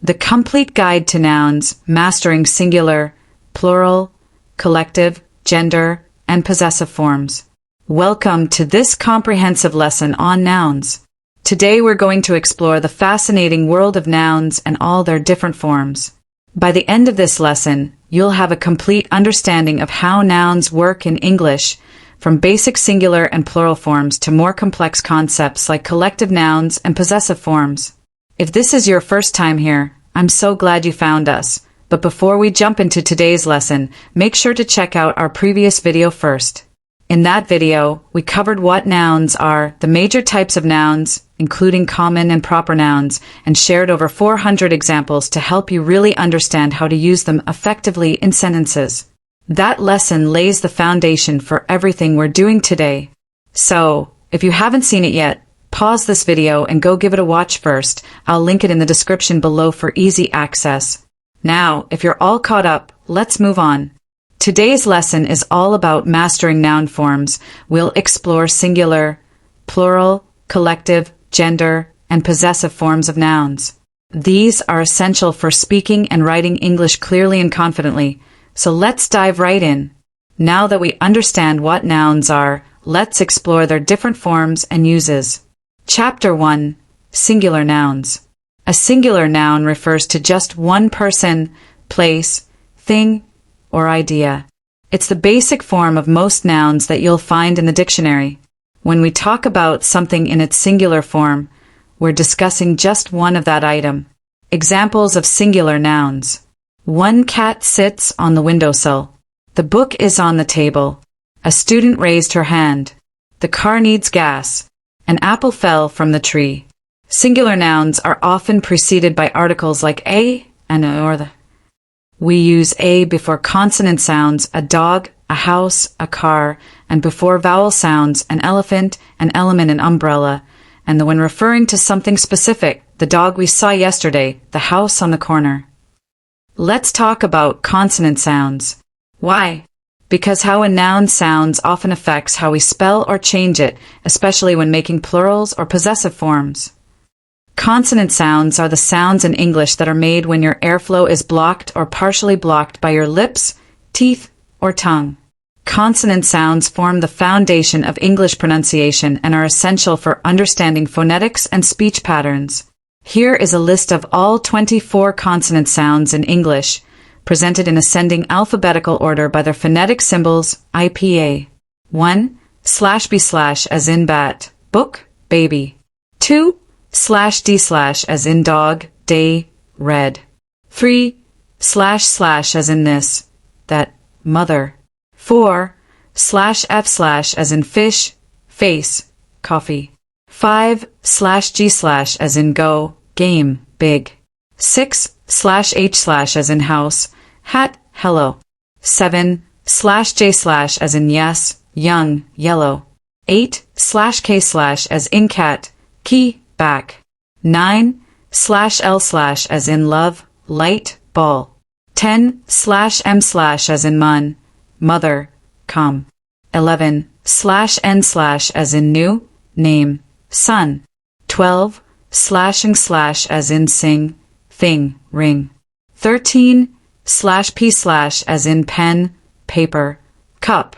the complete guide to nouns, mastering singular, plural, collective, gender, and possessive forms. Welcome to this comprehensive lesson on nouns. Today we're going to explore the fascinating world of nouns and all their different forms. By the end of this lesson, you'll have a complete understanding of how nouns work in English, from basic singular and plural forms to more complex concepts like collective nouns and possessive forms. If this is your first time here, I'm so glad you found us. But before we jump into today's lesson, make sure to check out our previous video first. In that video, we covered what nouns are, the major types of nouns, including common and proper nouns, and shared over 400 examples to help you really understand how to use them effectively in sentences. That lesson lays the foundation for everything we're doing today. So, if you haven't seen it yet, pause this video and go give it a watch first. I'll link it in the description below for easy access. Now, if you're all caught up, let's move on. Today's lesson is all about mastering noun forms. We'll explore singular, plural, collective, gender, and possessive forms of nouns. These are essential for speaking and writing English clearly and confidently, so let's dive right in. Now that we understand what nouns are, let's explore their different forms and uses. Chapter 1. Singular nouns. A singular noun refers to just one person, place, thing, or idea. It's the basic form of most nouns that you'll find in the dictionary. When we talk about something in its singular form, we're discussing just one of that item. Examples of singular nouns. One cat sits on the windowsill. The book is on the table. A student raised her hand. The car needs gas. An apple fell from the tree. Singular nouns are often preceded by articles like a and or the. We use a before consonant sounds, a dog, a house, a car, and before vowel sounds, an elephant, an element, an umbrella, and when referring to something specific, the dog we saw yesterday, the house on the corner. Let's talk about consonant sounds. Why? Because how a noun sounds often affects how we spell or change it, especially when making plurals or possessive forms. Consonant sounds are the sounds in English that are made when your airflow is blocked or partially blocked by your lips, teeth, or tongue. Consonant sounds form the foundation of English pronunciation and are essential for understanding phonetics and speech patterns. Here is a list of all 24 consonant sounds in English, presented in ascending alphabetical order by their phonetic symbols, IPA. 1. /b/ as in bat, book, baby. 2. /d/ as in dog, day, red. 3. // as in this, that, mother. 4. /f/ as in fish, face, coffee. 5. /g/ as in go, game, big. 6. /h/ as in house, hat, hello. 7. /j/ as in yes, young, yellow. 8. /k/ as in cat, key, back. 9. /l/ as in love, light, ball. 10. /m/ as in mun, mother, come. 11. /n/ as in new, name, son. 12. /ing/ as in sing, thing, ring. 13. /p/ as in pen, paper, cup.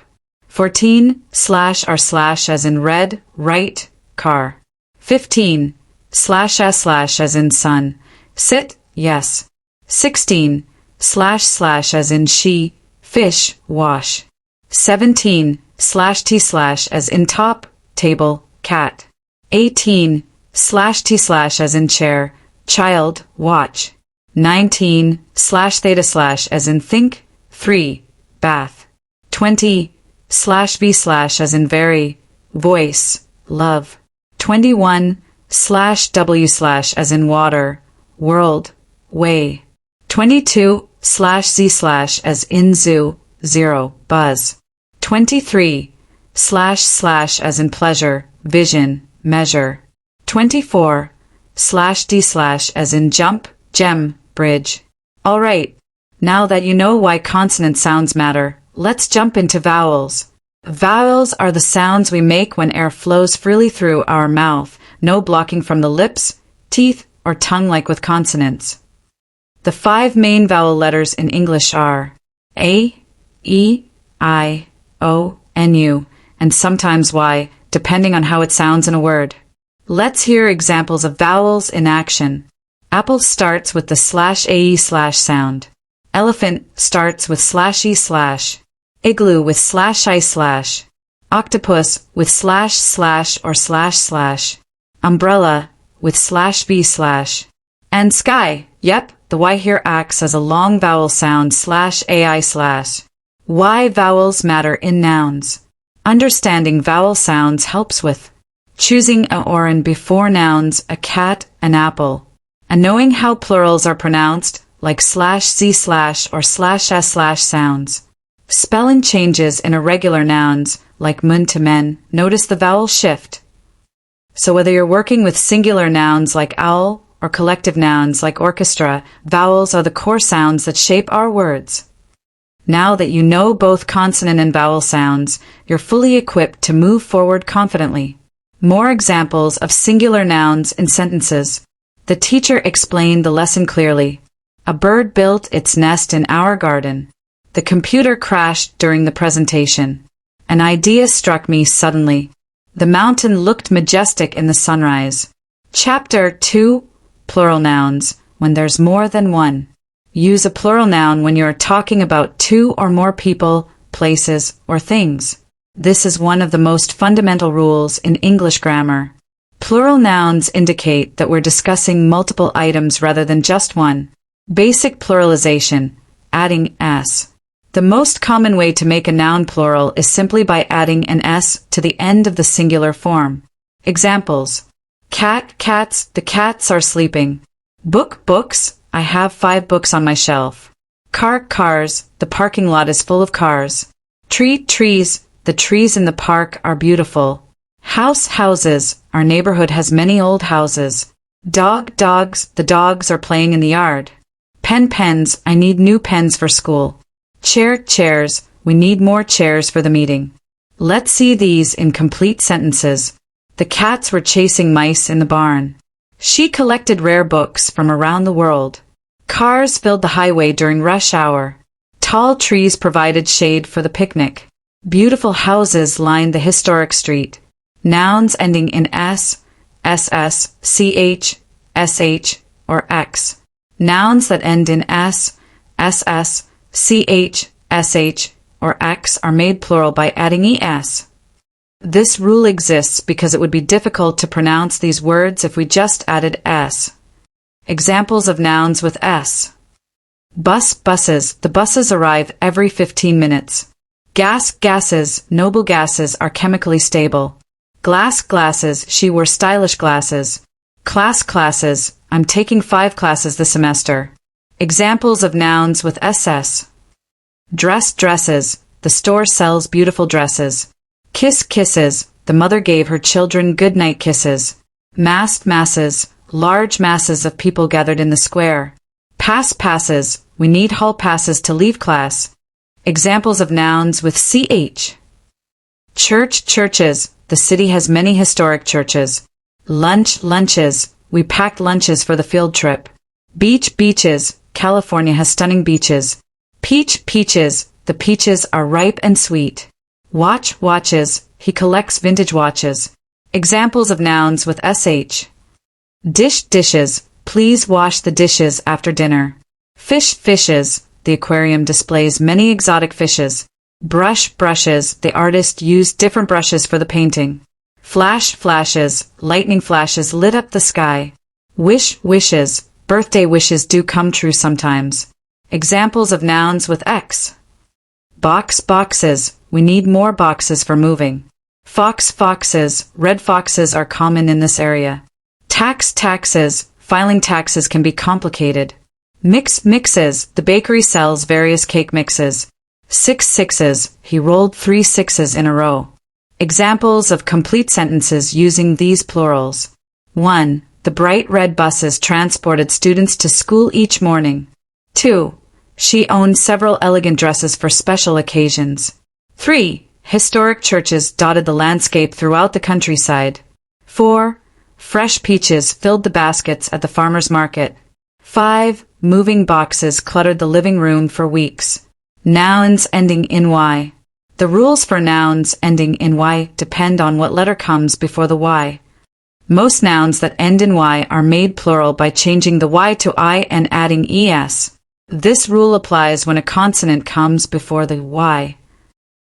14. /r/ as in red, right, car. 15. /s/ as in sun, sit, yes. 16. // as in she, fish, wash. 17. /t/ as in top, table, cat. 18. /t/ as in chair, child, watch. 19. /theta/ as in think, 3, bath. 20. /v/ as in very, voice, love. 21. /w/ as in water, world, way. 22. /z/ as in zoo, zero, buzz. 23. // as in pleasure, vision, measure. 24. /d/ as in jump, gem, bridge. Alright, now that you know why consonant sounds matter, let's jump into vowels. Vowels are the sounds we make when air flows freely through our mouth, no blocking from the lips, teeth, or tongue like with consonants. The 5 main vowel letters in English are A, E, I, O, and U, and sometimes Y, depending on how it sounds in a word. Let's hear examples of vowels in action. Apple starts with the /ae/ sound. Elephant starts with /e/. Igloo with /i/. Octopus with / or //. Umbrella with /b/. And sky, yep, the Y here acts as a long vowel sound /ai/. Why vowels matter in nouns. Understanding vowel sounds helps with choosing a or an before nouns, a cat, an apple, and knowing how plurals are pronounced, like /z/ or /s/ sounds. Spelling changes in irregular nouns, like mun to men, notice the vowel shift. So whether you're working with singular nouns like owl or collective nouns like orchestra, vowels are the core sounds that shape our words. Now that you know both consonant and vowel sounds, you're fully equipped to move forward confidently. More examples of singular nouns in sentences. The teacher explained the lesson clearly. A bird built its nest in our garden. The computer crashed during the presentation. An idea struck me suddenly. The mountain looked majestic in the sunrise. Chapter 2. Plural nouns, when there's more than one. Use a plural noun when you're talking about 2 or more people, places, or things. This is one of the most fundamental rules in English grammar. Plural nouns indicate that we're discussing multiple items rather than just one. Basic pluralization, adding s. The most common way to make a noun plural is simply by adding an s to the end of the singular form. Examples: cat, cats, the cats are sleeping. Book, books, I have 5 books on my shelf. Car, cars, the parking lot is full of cars. Tree, trees, the trees in the park are beautiful. House, houses, our neighborhood has many old houses. Dog, dogs, the dogs are playing in the yard. Pen, pens, I need new pens for school. Chair, chairs, we need more chairs for the meeting. Let's see these in complete sentences. The cats were chasing mice in the barn. She collected rare books from around the world. Cars filled the highway during rush hour. Tall trees provided shade for the picnic. Beautiful houses lined the historic street. Nouns ending in s, ss, ch, sh, or x. Nouns that end in s, ss, ch, sh, or x are made plural by adding es. This rule exists because it would be difficult to pronounce these words if we just added s. Examples of nouns with s. Bus, buses, the buses arrive every 15 minutes. Gas, gases, noble gases are chemically stable. Glass, glasses, she wore stylish glasses. Class, classes, I'm taking 5 classes this semester. Examples of nouns with ss. Dress, dresses, the store sells beautiful dresses. Kiss, kisses, the mother gave her children goodnight kisses. Mass, masses, large masses of people gathered in the square. Pass, passes, we need hall passes to leave class. Examples of nouns with ch. Church, churches, the city has many historic churches. Lunch, lunches, we packed lunches for the field trip. Beach, beaches, California has stunning beaches. Peach, peaches, the peaches are ripe and sweet. Watch, watches, he collects vintage watches. Examples of nouns with sh. Dish, dishes, please wash the dishes after dinner. Fish, fishes, the aquarium displays many exotic fishes. Brush, brushes, the artist used different brushes for the painting. Flash, flashes, lightning flashes lit up the sky. Wish, wishes, birthday wishes do come true sometimes. Examples of nouns with x. Box, boxes, we need more boxes for moving. Fox, foxes, red foxes are common in this area. Tax, taxes, filing taxes can be complicated. Mix, mixes, the bakery sells various cake mixes. 6 sixes, he rolled 3 sixes in a row. Examples of complete sentences using these plurals. 1. The bright red buses transported students to school each morning. 2. She owned several elegant dresses for special occasions. 3. Historic churches dotted the landscape throughout the countryside. 4. Fresh peaches filled the baskets at the farmer's market. 5. Moving boxes cluttered the living room for weeks. Nouns ending in Y. The rules for nouns ending in Y depend on what letter comes before the Y. Most nouns that end in Y are made plural by changing the Y to I and adding es. This rule applies when a consonant comes before the Y.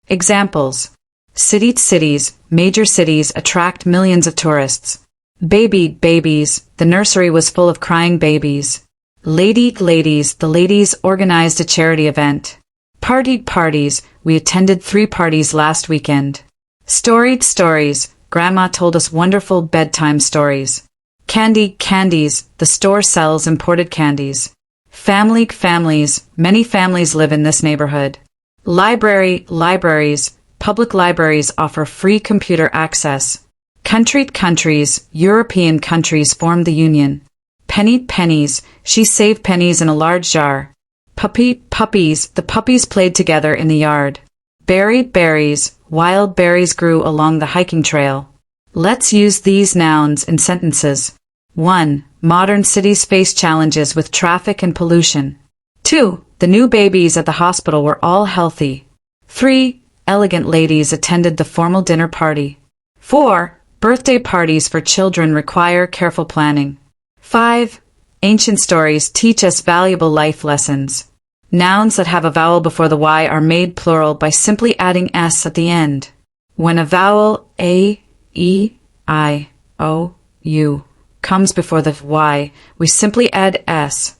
Examples. Cities, major cities attract millions of tourists. Babies, the nursery was full of crying babies. Ladies, the ladies organized a charity event. Parties, we attended 3 parties last weekend. Storied stories, Grandma told us wonderful bedtime stories. Candies, the store sells imported candies. Families, many families live in this neighborhood. Libraries, public libraries offer free computer access. Countries, European countries form the Union. Pennies, she saved pennies in a large jar. Puppies, the puppies played together in the yard. Berries, wild berries grew along the hiking trail. Let's use these nouns in sentences. 1. Modern cities face challenges with traffic and pollution. 2. The new babies at the hospital were all healthy. 3. Elegant ladies attended the formal dinner party. 4. Birthday parties for children require careful planning. 5. Ancient stories teach us valuable life lessons. Nouns that have a vowel before the Y are made plural by simply adding s at the end. When a vowel a, e, I, o, u comes before the Y, we simply add s.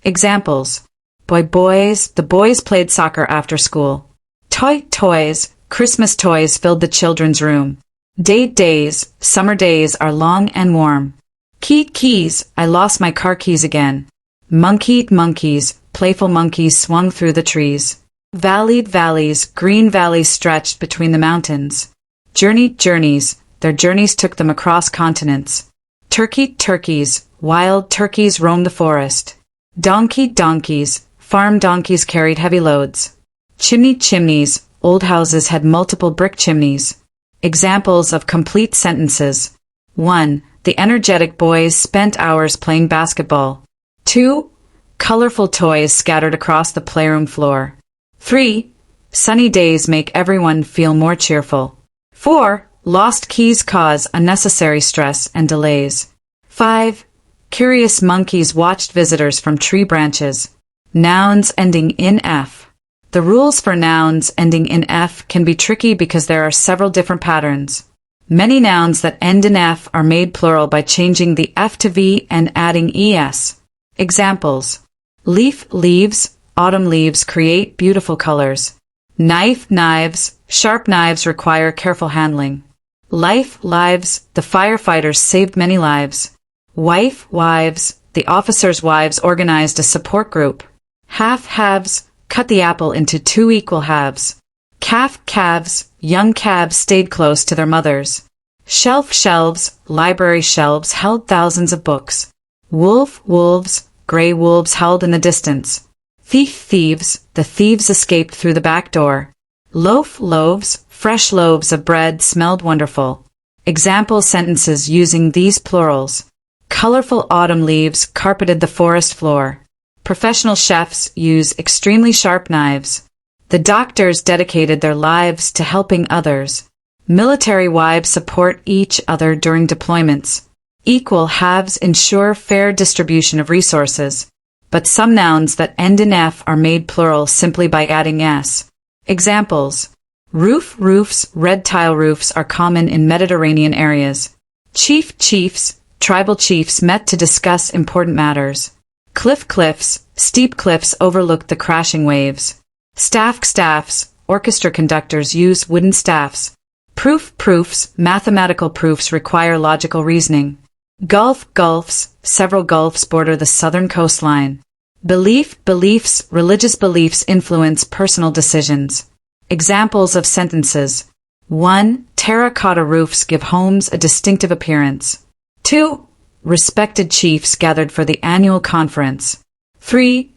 Examples. Boys, the boys played soccer after school. Toys, Christmas toys filled the children's room. Days, summer days are long and warm. Keys, I lost my car keys again. Monkeys, playful monkeys swung through the trees. Valleys, green valleys stretched between the mountains. Journeys, their journeys took them across continents. Turkeys, wild turkeys roamed the forest. Donkeys, farm donkeys carried heavy loads. Chimneys, old houses had multiple brick chimneys. Examples of complete sentences. 1. The energetic boys spent hours playing basketball. 2. Colorful toys scattered across the playroom floor. 3. Sunny days make everyone feel more cheerful. 4. Lost keys cause unnecessary stress and delays. 5. Curious monkeys watched visitors from tree branches. Nouns ending in F. The rules for nouns ending in F can be tricky because there are several different patterns. Many nouns that end in F are made plural by changing the F to V and adding es. Examples. Leaves, autumn leaves create beautiful colors. Knives, sharp knives require careful handling. Lives, the firefighters saved many lives. Wives, the officers' wives organized a support group. Halves, cut the apple into 2 equal halves. Calves, young calves stayed close to their mothers. Shelves, library shelves held thousands of books. Wolves, gray wolves howled in the distance. Thieves, the thieves escaped through the back door. Loaves, fresh loaves of bread smelled wonderful. Example sentences using these plurals. Colorful autumn leaves carpeted the forest floor. Professional chefs use extremely sharp knives. The doctors dedicated their lives to helping others. Military wives support each other during deployments. Equal halves ensure fair distribution of resources. But some nouns that end in F are made plural simply by adding s. Examples. Roofs, red tile roofs are common in Mediterranean areas. Chiefs, tribal chiefs met to discuss important matters. Cliffs, steep cliffs overlooked the crashing waves. Staffs, orchestra conductors use wooden staffs. Proofs, mathematical proofs require logical reasoning. Gulfs, several gulfs border the southern coastline. Beliefs, religious beliefs influence personal decisions. Examples of sentences. 1. Terracotta roofs give homes a distinctive appearance. 2. Respected chiefs gathered for the annual conference. 3.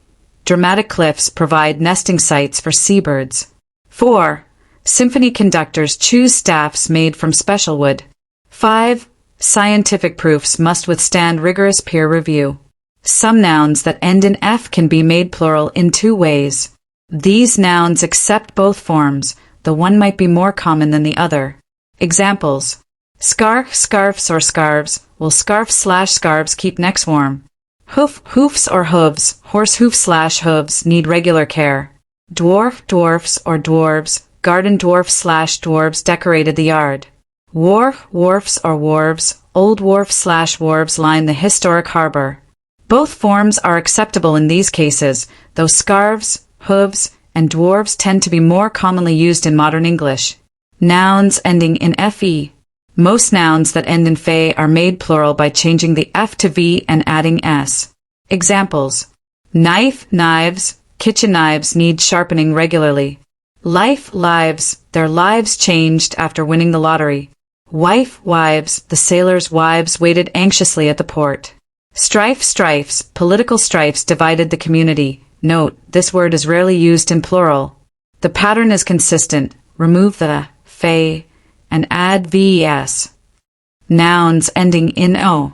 Dramatic cliffs provide nesting sites for seabirds. 4. Symphony conductors choose staffs made from special wood. 5. Scientific proofs must withstand rigorous peer review. Some nouns that end in F can be made plural in two ways. These nouns accept both forms, though one might be more common than the other. Examples: scarf, scarfs or scarves, will scarf/scarves keep necks warm. Hoof, hoofs or hooves, horse hoof/hooves need regular care. Dwarf, dwarfs or dwarves, garden dwarf/dwarves decorated the yard. Wharf, wharfs or wharves, old wharf/wharves line the historic harbor. Both forms are acceptable in these cases, though scarves, hooves, and dwarves tend to be more commonly used in modern English. Nouns ending in FE. Most nouns that end in FE are made plural by changing the F to V and adding S. Examples: knife, knives, kitchen knives need sharpening regularly. Life, lives, their lives changed after winning the lottery. Wife, wives, the sailors' wives waited anxiously at the port. Strife, strifes, political strifes divided the community. Note, this word is rarely used in plural. The pattern is consistent. Remove the fe and add ves. Nouns ending in o.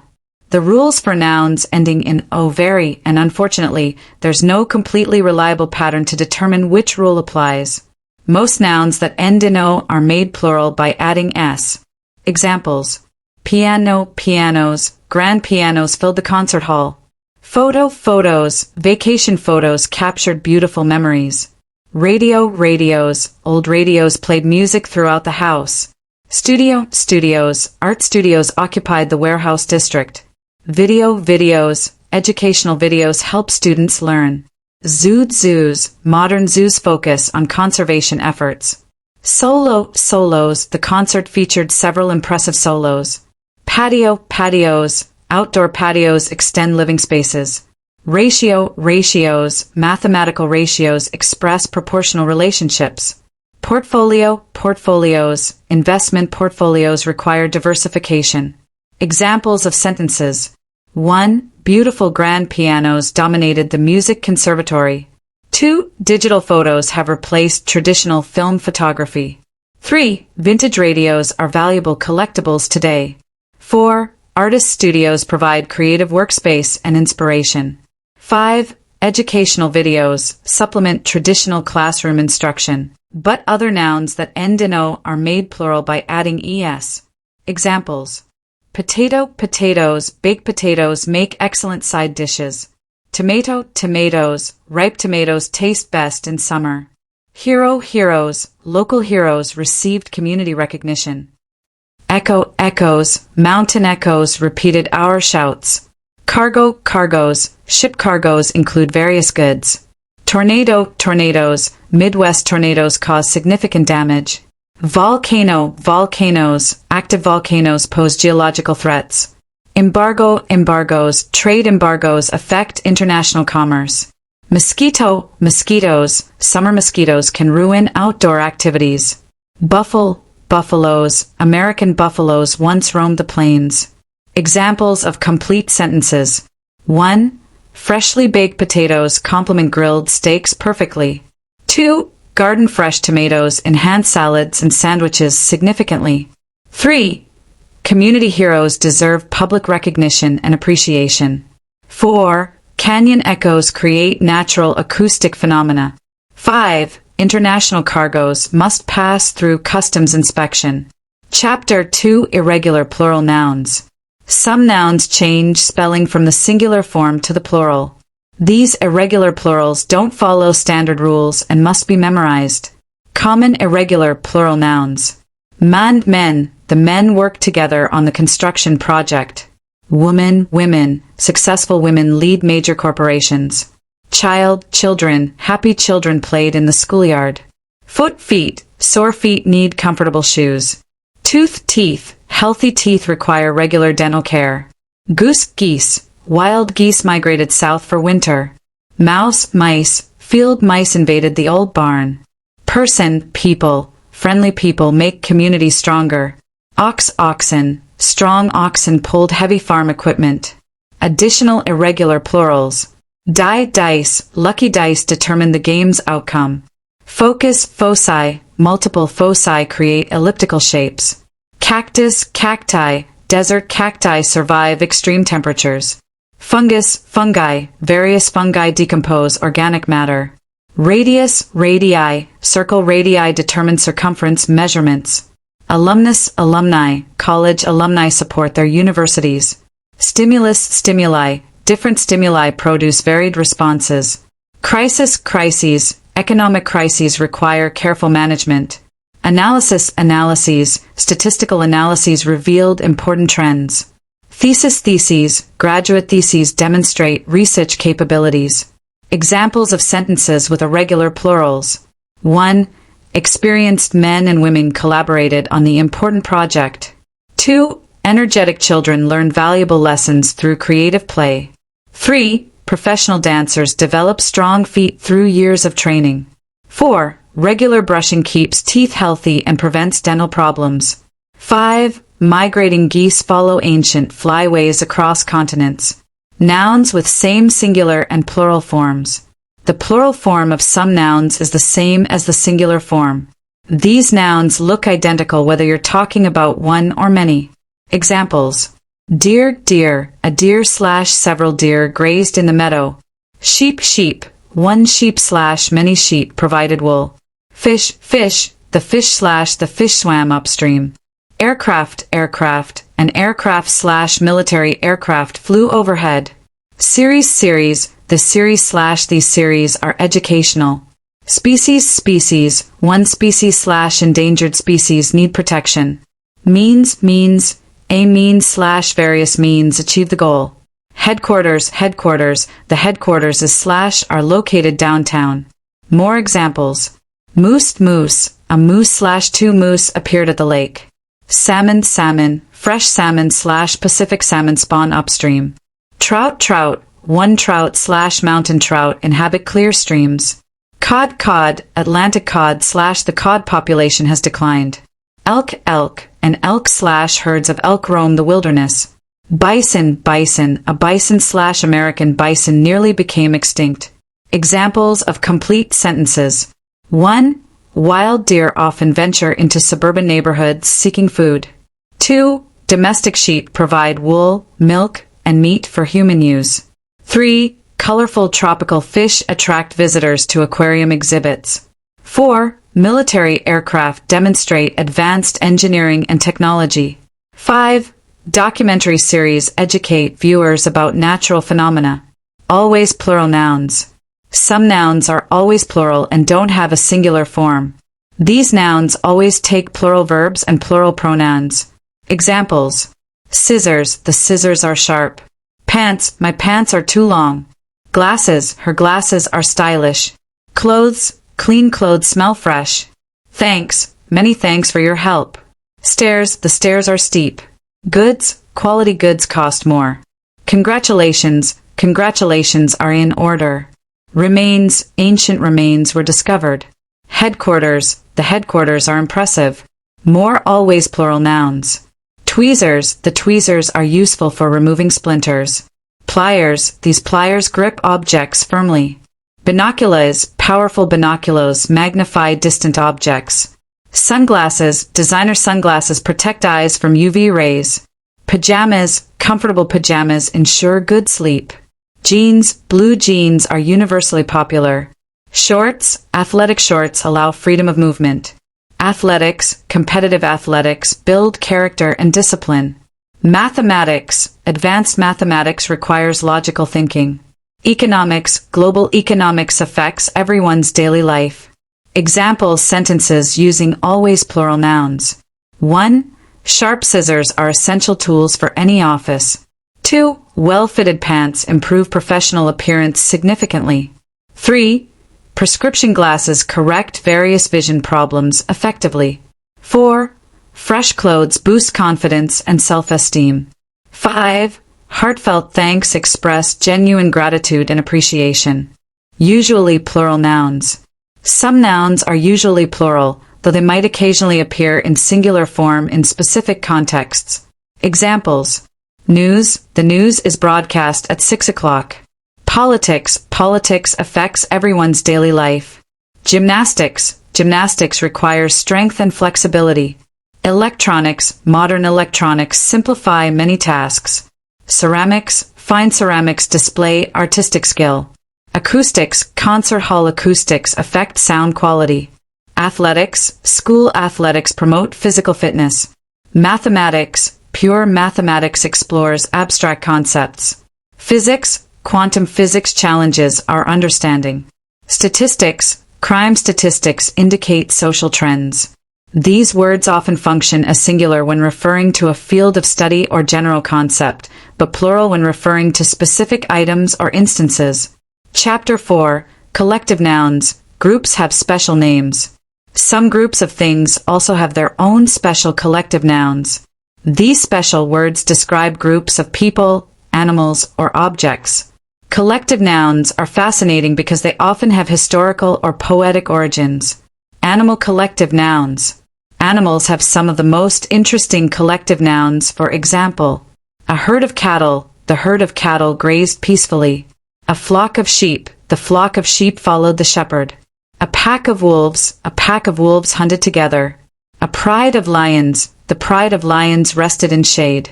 The rules for nouns ending in o vary, and unfortunately, there's no completely reliable pattern to determine which rule applies. Most nouns that end in o are made plural by adding s. Examples: piano, pianos, grand pianos filled the concert hall. Photo, photos, vacation photos captured beautiful memories. Radio, radios, old radios played music throughout the house. Studio, studios, art studios occupied the warehouse district. Video, videos, educational videos help students learn. Zoo, zoos, modern zoos focus on conservation efforts. Solo, solos, the concert featured several impressive solos. Patio, patios, outdoor patios extend living spaces. Ratio, ratios, mathematical ratios express proportional relationships. Portfolio, portfolios, investment portfolios require diversification. Examples of sentences: 1. Beautiful grand pianos dominated the music conservatory. 2. Digital photos have replaced traditional film photography. 3. Vintage radios are valuable collectibles today. 4. Artist studios provide creative workspace and inspiration. 5. Educational videos supplement traditional classroom instruction. But other nouns that end in o are made plural by adding es. Examples: potato, potatoes, baked potatoes make excellent side dishes. Tomato, tomatoes, ripe tomatoes taste best in summer. Hero, heroes, local heroes received community recognition. Echo, echoes, mountain echoes repeated our shouts. Cargo, cargoes, ship cargoes include various goods. Tornado, tornadoes, Midwest tornadoes cause significant damage. Volcano, volcanoes, active volcanoes pose geological threats. Embargo, embargoes, trade embargoes affect international commerce. Mosquito, mosquitoes, summer mosquitoes can ruin outdoor activities. Buffalo, buffaloes, American buffaloes once roamed the plains. Examples of complete sentences: 1. Freshly baked potatoes complement grilled steaks perfectly. 2. Garden fresh tomatoes enhance salads and sandwiches significantly. 3. Community heroes deserve public recognition and appreciation. 4. Canyon echoes create natural acoustic phenomena. 5. International cargoes must pass through customs inspection. Chapter 2: Irregular plural nouns. Some nouns change spelling from the singular form to the plural. These irregular plurals don't follow standard rules and must be memorized. Common irregular plural nouns. Man, men, the men work together on the construction project. Woman, women, successful women lead major corporations. Child, children, happy children played in the schoolyard. Foot, feet, sore feet need comfortable shoes. Tooth, teeth, healthy teeth require regular dental care. Goose, geese, wild geese migrated south for winter. Mouse, mice, field mice invaded the old barn. Person, people, friendly people make communities stronger. Ox, oxen, strong oxen pulled heavy farm equipment. Additional irregular plurals. Die, dice, lucky dice determine the game's outcome. Focus, foci, multiple foci create elliptical shapes. Cactus, cacti, desert cacti survive extreme temperatures. Fungus, fungi, various fungi decompose organic matter. Radius, radii, circle radii determine circumference measurements. Alumnus, alumni, college alumni support their universities. Stimulus, stimuli, different stimuli produce varied responses. Crisis, crises, economic crises require careful management. Analysis, analyses, statistical analyses revealed important trends. Thesis, theses, graduate theses demonstrate research capabilities. Examples of sentences with irregular plurals. 1. Experienced men and women collaborated on the important project. 2. Energetic children learned valuable lessons through creative play. 3. Professional dancers develop strong feet through years of training. 4. Regular brushing keeps teeth healthy and prevents dental problems. 5. Migrating geese follow ancient flyways across continents. Nouns with same singular and plural forms. The plural form of some nouns is the same as the singular form. These nouns look identical whether you're talking about one or many. Examples. Deer, deer, a deer/several deer grazed in the meadow. Sheep, sheep, one sheep/many sheep provided wool. Fish, fish, the fish/the fish swam upstream. Aircraft, aircraft, an aircraft/military aircraft flew overhead. Series, series, the series/these series are educational. Species, species, one species/endangered species need protection. Means, means, a means/various means achieve the goal. Headquarters, headquarters, the headquarters is/are located downtown. More examples. Moose, moose, a moose/two moose appeared at the lake. Salmon, salmon, fresh salmon/Pacific salmon spawn upstream. Trout, trout, one trout/mountain trout inhabit clear streams. Cod, cod, Atlantic cod/the cod population has declined. Elk, elk, an elk/herds of elk roam the wilderness. Bison, bison, a bison/American bison nearly became extinct. Examples of complete sentences. 1. Wild deer often venture into suburban neighborhoods seeking food. 2. Domestic sheep provide wool, milk, and meat for human use. 3. Colorful tropical fish attract visitors to aquarium exhibits. 4. Military aircraft demonstrate advanced engineering and technology. 5. Documentary series educate viewers about natural phenomena. Always plural nouns. Some nouns are always plural and don't have a singular form. These nouns always take plural verbs and plural pronouns. Examples. Scissors, the scissors are sharp. Pants, my pants are too long. Glasses, her glasses are stylish. Clothes, clean clothes smell fresh. Thanks, many thanks for your help. Stairs, the stairs are steep. Goods, quality goods cost more. Congratulations, congratulations are in order. Remains, ancient remains were discovered. Headquarters, the headquarters are impressive. More always plural nouns. Tweezers, the tweezers are useful for removing splinters. Pliers, these pliers grip objects firmly. Binoculars, powerful binoculars magnify distant objects. Sunglasses, designer sunglasses protect eyes from UV rays. Pajamas, comfortable pajamas ensure good sleep. Jeans, blue jeans are universally popular. Shorts, athletic shorts allow freedom of movement. Athletics, competitive athletics build character and discipline. Mathematics, advanced mathematics requires logical thinking. Economics, global economics affects everyone's daily life. Example sentences using always plural nouns. 1. Sharp scissors are essential tools for any office. 2. Well-fitted pants improve professional appearance significantly. 3. Prescription glasses correct various vision problems effectively. 4. Fresh clothes boost confidence and self-esteem. 5. Heartfelt thanks express genuine gratitude and appreciation. Usually plural nouns. Some nouns are usually plural, though they might occasionally appear in singular form in specific contexts. Examples. News, the news is broadcast at 6 o'clock. Politics, politics affects everyone's daily life. Gymnastics, gymnastics requires strength and flexibility. Electronics, modern electronics simplify many tasks. Ceramics, fine ceramics display artistic skill. Acoustics, concert hall acoustics affect sound quality. Athletics, school athletics promote physical fitness. Mathematics, pure mathematics explores abstract concepts. Physics, quantum physics challenges our understanding. Statistics, crime statistics indicate social trends. These words often function as singular when referring to a field of study or general concept, but plural when referring to specific items or instances. Chapter 4. Collective nouns. Groups have special names. Some groups of things also have their own special collective nouns. These special words describe groups of people, animals, or objects. Collective nouns are fascinating because they often have historical or poetic origins. Animal collective nouns. Animals have some of the most interesting collective nouns. For example, a herd of cattle, the herd of cattle grazed peacefully. A flock of sheep, the flock of sheep followed the shepherd. A pack of wolves hunted together. A pride of lions, the pride of lions rested in shade.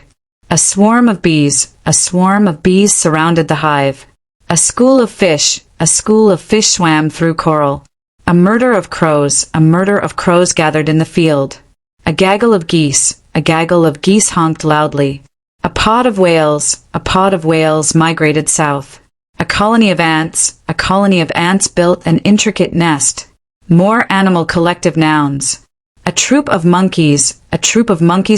A swarm of bees surrounded the hive. A school of fish swam through coral. A murder of crows gathered in the field. A gaggle of geese honked loudly. A pod of whales migrated south. A colony of ants built an intricate nest. More animal collective nouns. A troop of monkeys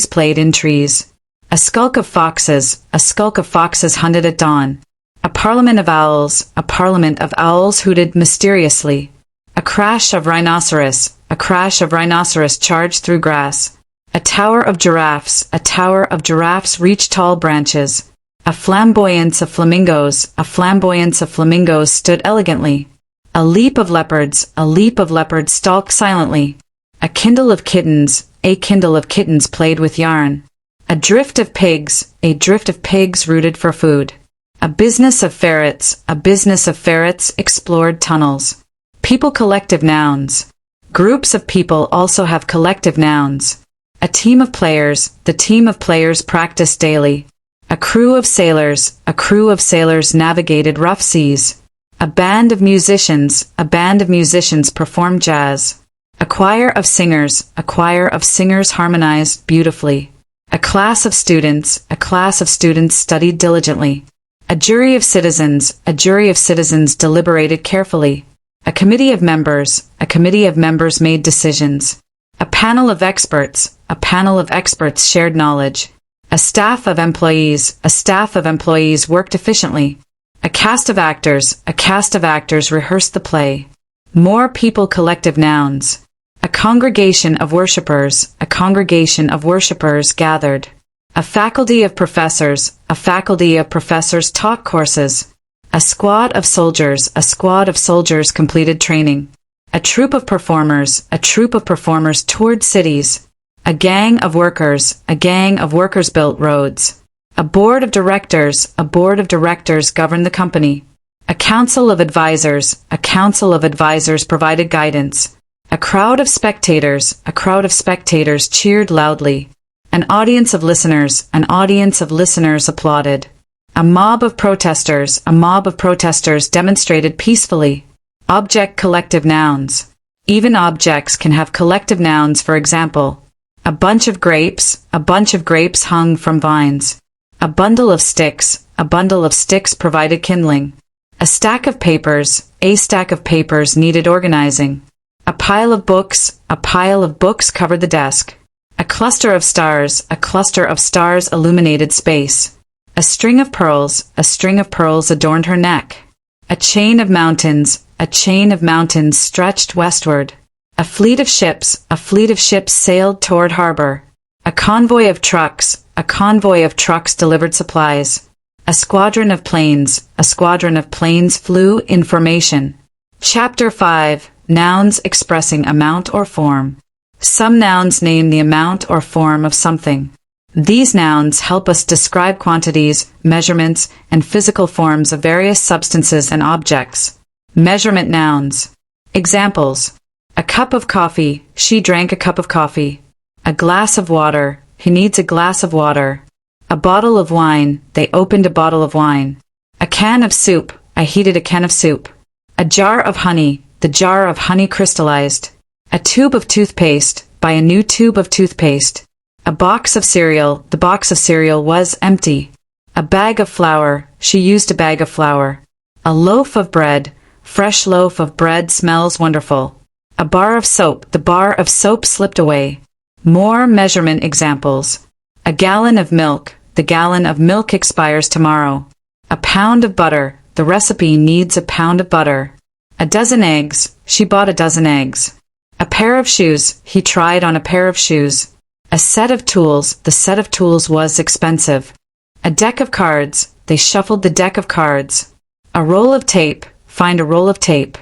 played in trees. A skulk of foxes hunted at dawn. A parliament of owls hooted mysteriously. A crash of rhinoceros charged through grass. A tower of giraffes reached tall branches. A flamboyance of flamingos stood elegantly. A leap of leopards stalked silently. A kindle of kittens played with yarn. A drift of pigs rooted for food. A business of ferrets explored tunnels. People collective nouns. Groups of people also have collective nouns. A team of players, the team of players practiced daily. A crew of sailors navigated rough seas. A band of musicians performed jazz. A choir of singers harmonized beautifully. A class of students studied diligently. A jury of citizens deliberated carefully. A committee of members made decisions. A panel of experts shared knowledge. A staff of employees worked efficiently. A cast of actors rehearsed the play. More people collective nouns. A congregation of worshippers gathered. A faculty of professors taught courses. A squad of soldiers completed training. A troop of performers toured cities. A gang of workers built roads. A board of directors governed the company. A council of advisors provided guidance. A crowd of spectators cheered loudly. An audience of listeners applauded. A mob of protesters demonstrated peacefully. Object collective nouns. Even objects can have collective nouns. For example, a bunch of grapes hung from vines. A bundle of sticks provided kindling. A stack of papers needed organizing. A pile of books covered the desk. A cluster of stars illuminated space. A string of pearls adorned her neck. A chain of mountains stretched westward. A fleet of ships sailed toward harbor. A convoy of trucks delivered supplies. A squadron of planes flew in formation. Chapter 5. Nouns expressing amount or form. Some nouns name the amount or form of something. These nouns help us describe quantities, measurements, and physical forms of various substances and objects. Measurement nouns. Examples. A cup of coffee, she drank a cup of coffee. A glass of water, he needs a glass of water. A A bottle of wine, they opened a bottle of wine. A can of soup, I heated a can of soup. A jar of honey, the jar of honey crystallized. A tube of toothpaste, buy a new tube of toothpaste. A box of cereal, the box of cereal was empty. A bag of flour, she used a bag of flour. A loaf of bread, fresh loaf of bread smells wonderful. A bar of soap, the bar of soap slipped away. More measurement examples. A gallon of milk, the gallon of milk expires tomorrow. A pound of butter, the recipe needs a pound of butter. A dozen eggs, she bought a dozen eggs. A pair of shoes, he tried on a pair of shoes. A set of tools, the set of tools was expensive. A deck of cards, they shuffled the deck of cards. A roll of tape, find a roll of tape.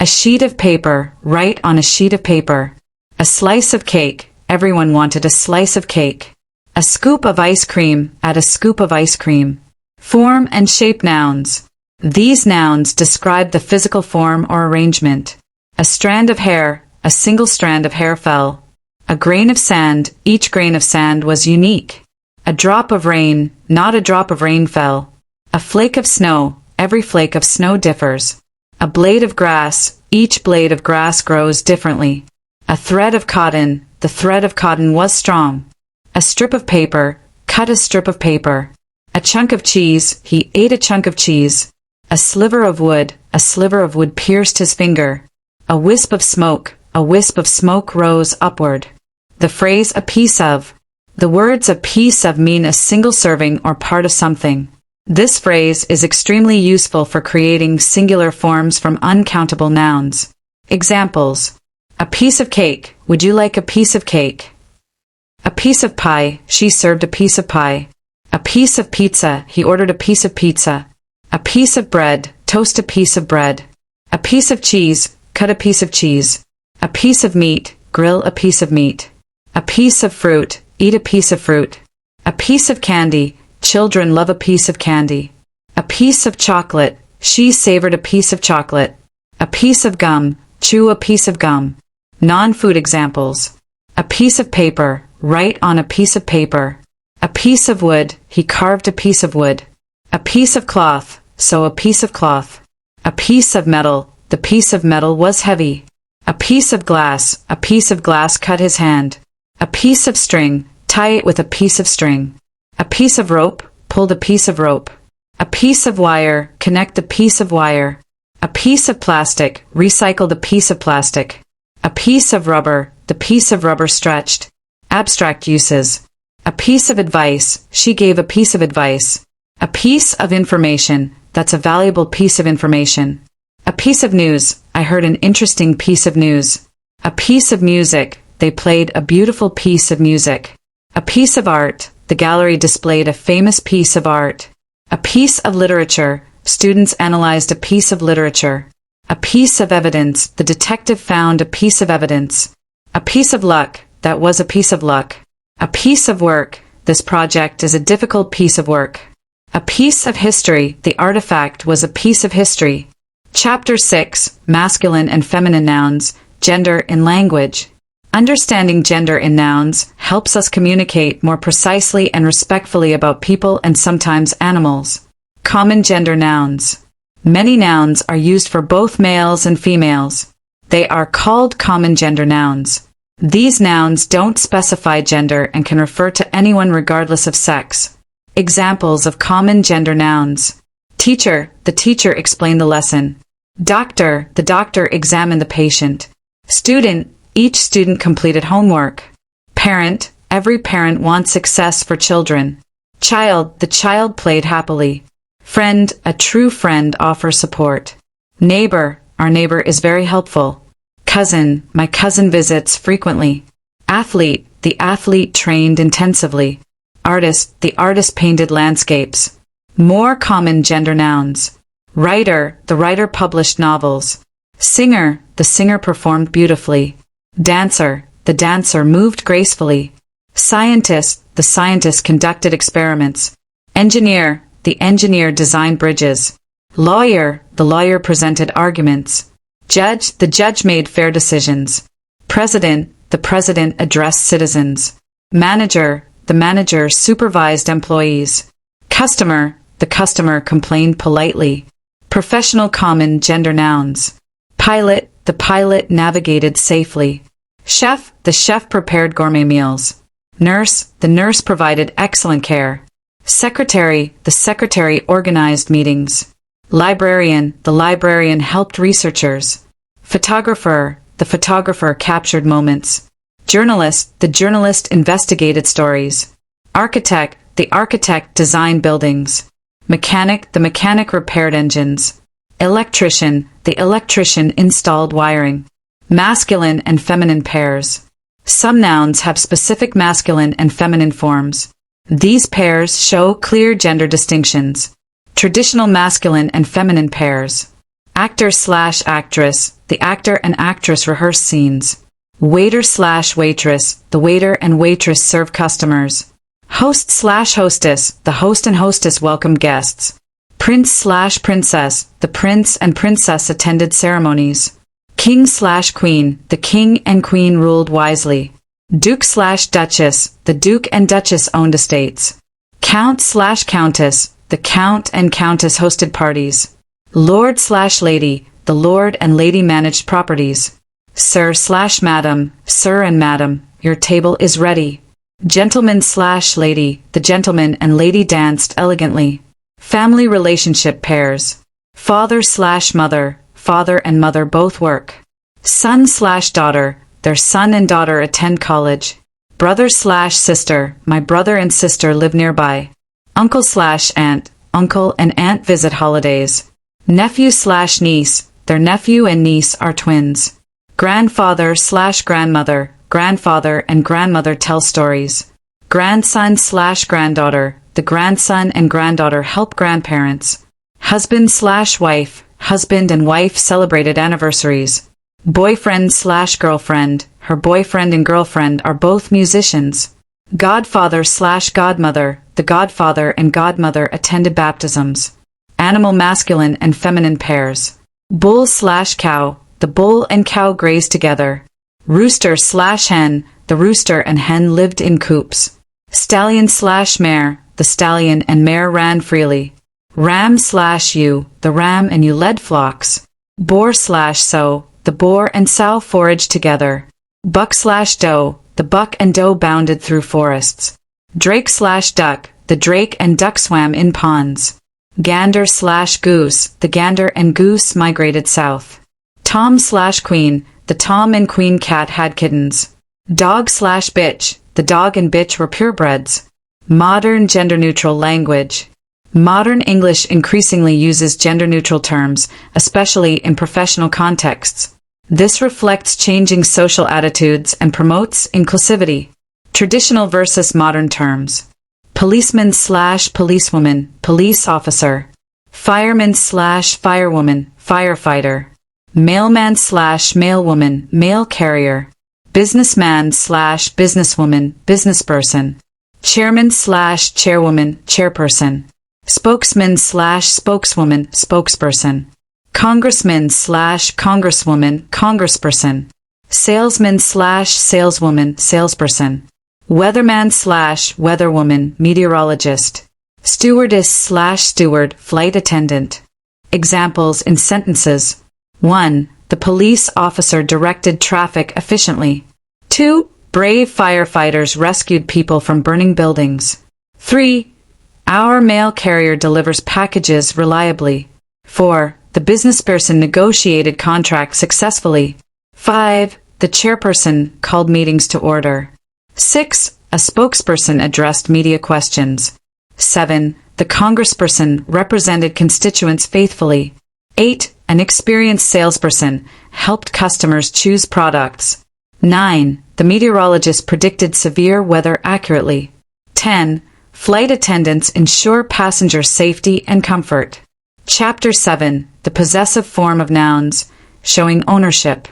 A sheet of paper, write on a sheet of paper. A slice of cake, everyone wanted a slice of cake. A scoop of ice cream, add a scoop of ice cream. Form and shape nouns. These nouns describe the physical form or arrangement. A strand of hair, a single strand of hair fell. A grain of sand, each grain of sand was unique. A drop of rain, not a drop of rain fell. A flake of snow, every flake of snow differs. A blade of grass, each blade of grass grows differently. A thread of cotton, the thread of cotton was strong. A strip of paper, cut a strip of paper. A chunk of cheese, he ate a chunk of cheese. A sliver of wood pierced his finger. A wisp of smoke rose upward. The phrase a piece of. The words a piece of mean a single serving or part of something. This phrase is extremely useful for creating singular forms from uncountable nouns. Examples. A piece of cake, would you like a piece of cake? A piece of pie, she served a piece of pie. A piece of pizza, he ordered a piece of pizza. A piece of bread, toast a piece of bread. A piece of cheese, cut a piece of cheese. A piece of meat, grill a piece of meat. A piece of fruit, eat a piece of fruit. A piece of candy, children love a piece of candy. A piece of chocolate, she savored a piece of chocolate. A piece of gum, chew a piece of gum. Non-food examples. A piece of paper, write on a piece of paper. A piece of wood, he carved a piece of wood. A piece of cloth, sew a piece of cloth. A piece of metal, the piece of metal was heavy. A piece of glass cut his hand. A piece of string, tie it with a piece of string. A piece of rope, pulled a piece of rope. A piece of wire, connect a piece of wire. A piece of plastic, recycled a piece of plastic. A piece of rubber, the piece of rubber stretched. Abstract uses. A piece of advice, she gave a piece of advice. A piece of information, that's a valuable piece of information. A piece of news, I heard an interesting piece of news. A piece of music, they played a beautiful piece of music. A piece of art, the gallery displayed a famous piece of art. A piece of literature, students analyzed a piece of literature. A piece of evidence, the detective found a piece of evidence. A piece of luck, that was a piece of luck. A piece of work, this project is a difficult piece of work. A piece of history, the artifact was a piece of history. Chapter 6, Masculine and Feminine Nouns, Gender in Language. Understanding gender in nouns helps us communicate more precisely and respectfully about people and sometimes animals. Common gender nouns. Many nouns are used for both males and females. They are called common gender nouns. These nouns don't specify gender and can refer to anyone regardless of sex. Examples of common gender nouns. Teacher, the teacher explained the lesson. Doctor, the doctor examined the patient. Student, each student completed homework. Parent, every parent wants success for children. Child, the child played happily. Friend, a true friend offers support. Neighbor, our neighbor is very helpful. Cousin, my cousin visits frequently. Athlete, the athlete trained intensively. Artist, the artist painted landscapes. More common gender nouns. Writer, the writer published novels. Singer, the singer performed beautifully. Dancer, the dancer moved gracefully. Scientist, the scientist conducted experiments. Engineer, the engineer designed bridges. Lawyer, the lawyer presented arguments. Judge, the judge made fair decisions. President, the president addressed citizens. Manager, the manager supervised employees. Customer, the customer complained politely. Professional common gender nouns. Pilot, the pilot navigated safely. Chef, the chef prepared gourmet meals. Nurse, the nurse provided excellent care. Secretary, the secretary organized meetings. Librarian, the librarian helped researchers. Photographer, the photographer captured moments. Journalist, the journalist investigated stories. Architect, the architect designed buildings. Mechanic, the mechanic repaired engines. Electrician, the electrician installed wiring. Masculine and feminine pairs. Some nouns have specific masculine and feminine forms. These pairs show clear gender distinctions. Traditional masculine and feminine pairs. Actor/actress, the actor and actress rehearse scenes. Waiter/waitress, the waiter and waitress serve customers. Host/hostess, the host and hostess welcome guests. Prince/princess, the prince and princess attended ceremonies. King/queen, the king and queen ruled wisely. Duke/duchess, the duke and duchess owned estates. Count/countess, the count and countess hosted parties. Lord/lady, the lord and lady managed properties. Sir/madam, sir and madam, your table is ready. Gentleman/lady, the gentleman and lady danced elegantly. Family relationship pairs. Father/mother, father and mother both work. Son/daughter, their son and daughter attend college. Brother/sister, my brother and sister live nearby. Uncle/aunt, uncle and aunt visit holidays. Nephew/niece, their nephew and niece are twins. Grandfather/grandmother, grandfather and grandmother tell stories. Grandson/granddaughter, the grandson and granddaughter help grandparents. Husband/wife, husband and wife celebrated anniversaries. Boyfriend/girlfriend, her boyfriend and girlfriend are both musicians. Godfather/godmother, the godfather and godmother attended baptisms. Animal masculine and feminine pairs. Bull/cow, the bull and cow grazed together. Rooster/hen, the rooster and hen lived in coops. Stallion/mare, the stallion and mare ran freely. Ram/ewe, the ram and ewe led flocks. Boar/sow, the boar and sow foraged together. Buck/doe, the buck and doe bounded through forests. Drake/duck, the drake and duck swam in ponds. Gander/goose, the gander and goose migrated south. Tom/queen, the tom and queen cat had kittens. Dog/bitch, the dog and bitch were purebreds. Modern gender-neutral language. Modern English increasingly uses gender-neutral terms, especially in professional contexts. This reflects changing social attitudes and promotes inclusivity. Traditional versus modern terms. Policeman/policewoman, police officer. Fireman/firewoman, firefighter. Mailman/mailwoman, mail carrier. Businessman/businesswoman, businessperson. Chairman/chairwoman, chairperson. Spokesman/spokeswoman, spokesperson. Congressman/congresswoman, congressperson. Salesman/saleswoman, salesperson. Weatherman/weatherwoman, meteorologist. Stewardess/steward, flight attendant. Examples in sentences. 1. The police officer directed traffic efficiently. 2. Brave firefighters rescued people from burning buildings. 3. Our mail carrier delivers packages reliably. 4. The businessperson negotiated contracts successfully. 5. The chairperson called meetings to order. 6. A spokesperson addressed media questions. 7. The congressperson represented constituents faithfully. 8. An experienced salesperson helped customers choose products. 9. The meteorologist predicted severe weather accurately. 10. Flight attendants ensure passenger safety and comfort. Chapter 7. The possessive form of nouns, showing ownership.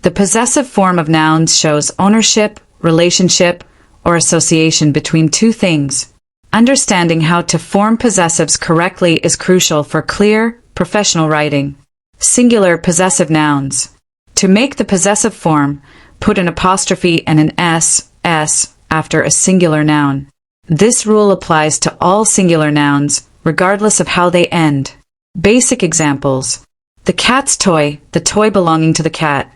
The possessive form of nouns shows ownership, relationship, or association between two things. Understanding how to form possessives correctly is crucial for clear, professional writing. Singular possessive nouns. To make the possessive form, put an apostrophe and an s after a singular noun. This rule applies to all singular nouns, regardless of how they end. Basic examples. The cat's toy, the toy belonging to the cat.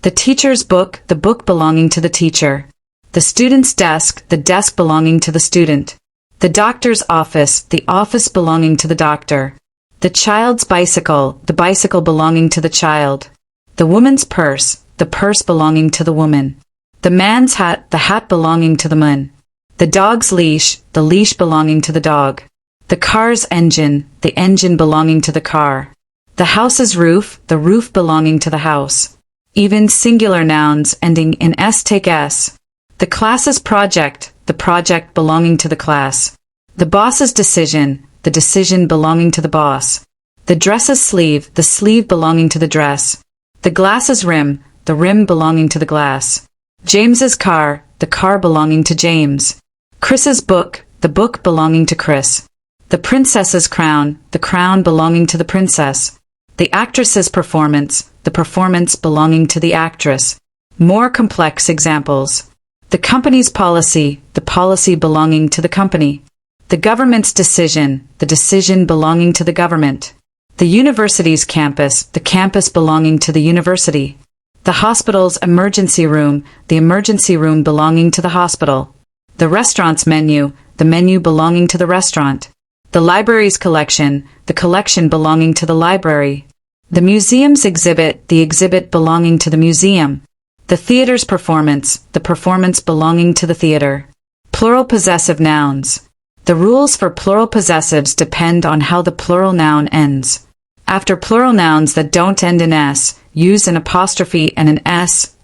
The teacher's book, the book belonging to the teacher. The student's desk, the desk belonging to the student. The doctor's office, the office belonging to the doctor. The child's bicycle, the bicycle belonging to the child. The woman's purse, the purse belonging to the woman. The man's hat, the hat belonging to the man. The dog's leash, the leash belonging to the dog. The car's engine, the engine belonging to the car. The house's roof, the roof belonging to the house. Even singular nouns ending in s take s. The class's project, the project belonging to the class. The boss's decision, the decision belonging to the boss. The dress's sleeve, the sleeve belonging to the dress. The glass's rim, the rim belonging to the glass. James's car, the car belonging to James. Chris's book, the book belonging to Chris. The princess's crown, the crown belonging to the princess. The actress's performance, the performance belonging to the actress. More complex examples. The company's policy, the policy belonging to the company. The government's decision, the decision belonging to the government. The university's campus, the campus belonging to the university. The hospital's emergency room, the emergency room belonging to the hospital. The restaurant's menu, the menu belonging to the restaurant. The library's collection, the collection belonging to the library. The museum's exhibit, the exhibit belonging to the museum. The theater's performance, the performance belonging to the theater. Plural possessive nouns. The rules for plural possessives depend on how the plural noun ends. After plural nouns that don't end in s, use an apostrophe and an s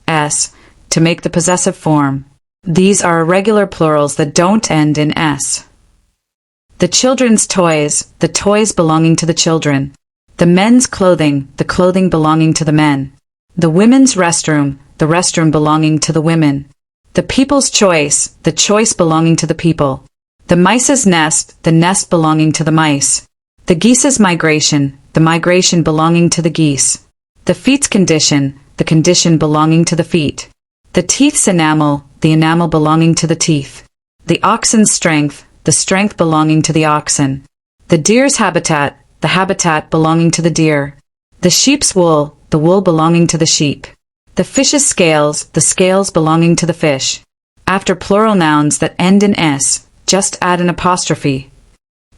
to make the possessive form. These are irregular plurals that don't end in s. The children's toys, the toys belonging to the children. The men's clothing, the clothing belonging to the men. The women's restroom, the restroom belonging to the women. The people's choice, the choice belonging to the people. The mice's nest, the nest belonging to the mice. The geese's migration, the migration belonging to the geese. The feet's condition, the condition belonging to the feet. The teeth's enamel, the enamel belonging to the teeth. The oxen's strength, the strength belonging to the oxen. The deer's habitat, the habitat belonging to the deer. The sheep's wool, the wool belonging to the sheep. The fish's scales, the scales belonging to the fish. After plural nouns that end in s, just add an apostrophe.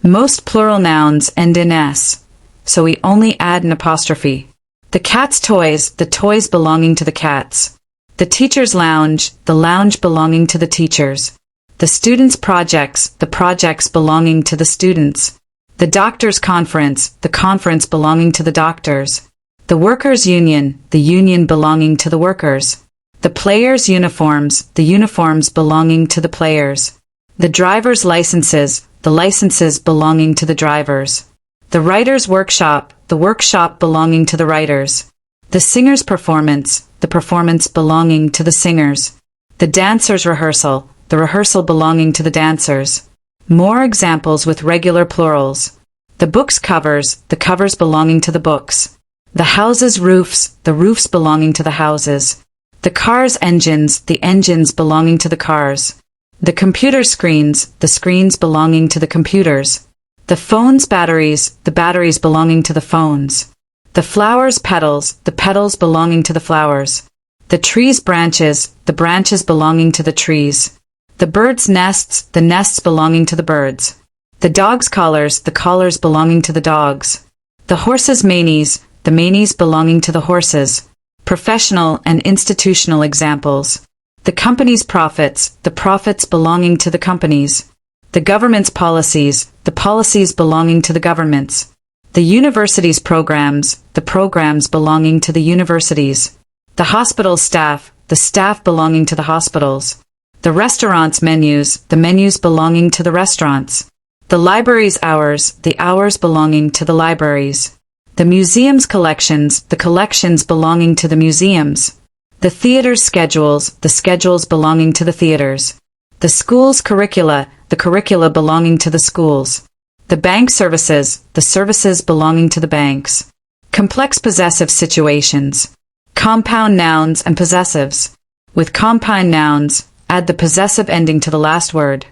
Most plural nouns end in s, so we only add an apostrophe. The cat's toys, the toys belonging to the cats. The teacher's lounge, the lounge belonging to the teachers. The student's projects, the projects belonging to the students. The doctor's conference, the conference belonging to the doctors. The workers' union, the union belonging to the workers. The players' uniforms, the uniforms belonging to the players. The driver's licenses, the licenses belonging to the drivers. The writer's workshop, the workshop belonging to the writers. The singer's performance, the performance belonging to the singers. The dancer's rehearsal, the rehearsal belonging to the dancers. More examples with regular plurals. The book's covers, the covers belonging to the books. The house's roofs, the roofs belonging to the houses. The car's engines, the engines belonging to the cars. The computer screens, the screens belonging to the computers. The phone's batteries, the batteries belonging to the phones. The flower's petals, the petals belonging to the flowers. The tree's branches, the branches belonging to the trees. The bird's nests, the nests belonging to the birds. The dog's collars, the collars belonging to the dogs. The horse's manes, the manes belonging to the horses. Professional and institutional examples. The company's profits, the profits belonging to the companies. The government's policies, the policies belonging to the governments. The university's programs, the programs belonging to the universities. The hospital's staff, the staff belonging to the hospitals. The restaurant's menus, the menus belonging to the restaurants. The library's hours, the hours belonging to the libraries. The museum's collections, the collections belonging to the museums. The theater's schedules, the schedules belonging to the theaters. The school's curricula, the curricula belonging to the schools. The bank services, the services belonging to the banks. Complex possessive situations. Compound nouns and possessives. With compound nouns, add the possessive ending to the last word.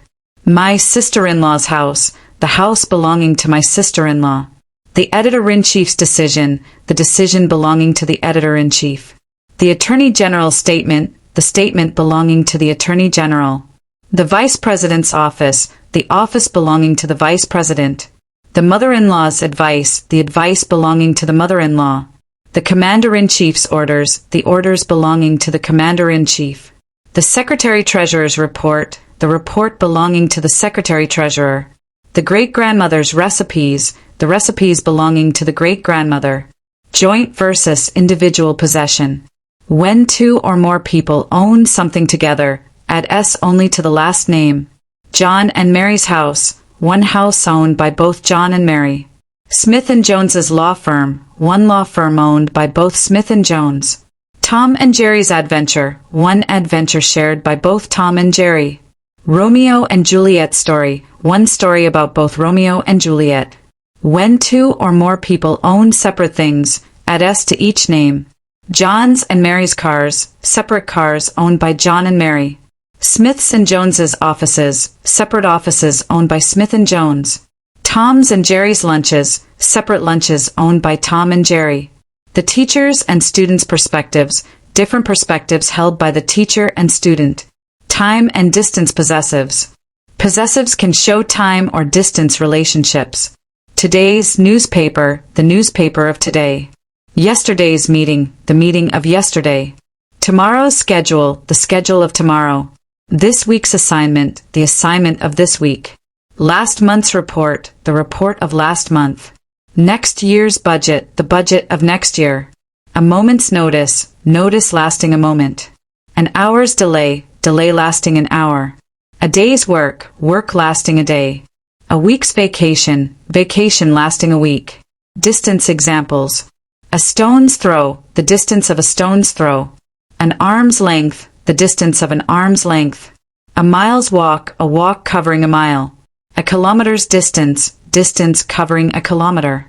My sister-in-law's house, the house belonging to my sister-in-law. The editor-in-chief's decision, the decision belonging to the editor-in-chief. The Attorney General's statement, the statement belonging to the Attorney General. The Vice President's office, the office belonging to the Vice President. The mother-in-law's advice, the advice belonging to the mother-in-law. The Commander-in-Chief's orders, the orders belonging to the Commander-in-Chief. The Secretary-Treasurer's report, the report belonging to the Secretary-Treasurer. The great-grandmother's recipes, the recipes belonging to the great-grandmother. Joint versus individual possession. When two or more people own something together, add s only to the last name. John and Mary's house, one house owned by both John and Mary. Smith & Jones's law firm, one law firm owned by both Smith and Jones. Tom and Jerry's adventure, one adventure shared by both Tom and Jerry. Romeo and Juliet's story, one story about both Romeo and Juliet. When two or more people own separate things, add s to each name. John's and Mary's cars, separate cars owned by John and Mary. Smith's and Jones's offices, separate offices owned by Smith and Jones. Tom's and Jerry's lunches, separate lunches owned by Tom and Jerry. The teacher's and student's perspectives, different perspectives held by the teacher and student. Time and distance possessives. Possessives can show time or distance relationships. Today's newspaper, the newspaper of today. Yesterday's meeting, the meeting of yesterday. Tomorrow's schedule, the schedule of tomorrow. This week's assignment, the assignment of this week. Last month's report, the report of last month. Next year's budget, the budget of next year. A moment's notice, notice lasting a moment. An hour's delay, delay lasting an hour. A day's work, work lasting a day. A week's vacation, vacation lasting a week. Distance examples. A stone's throw, the distance of a stone's throw. An arm's length, the distance of an arm's length. A mile's walk, a walk covering a mile. A kilometer's distance, distance covering a kilometer.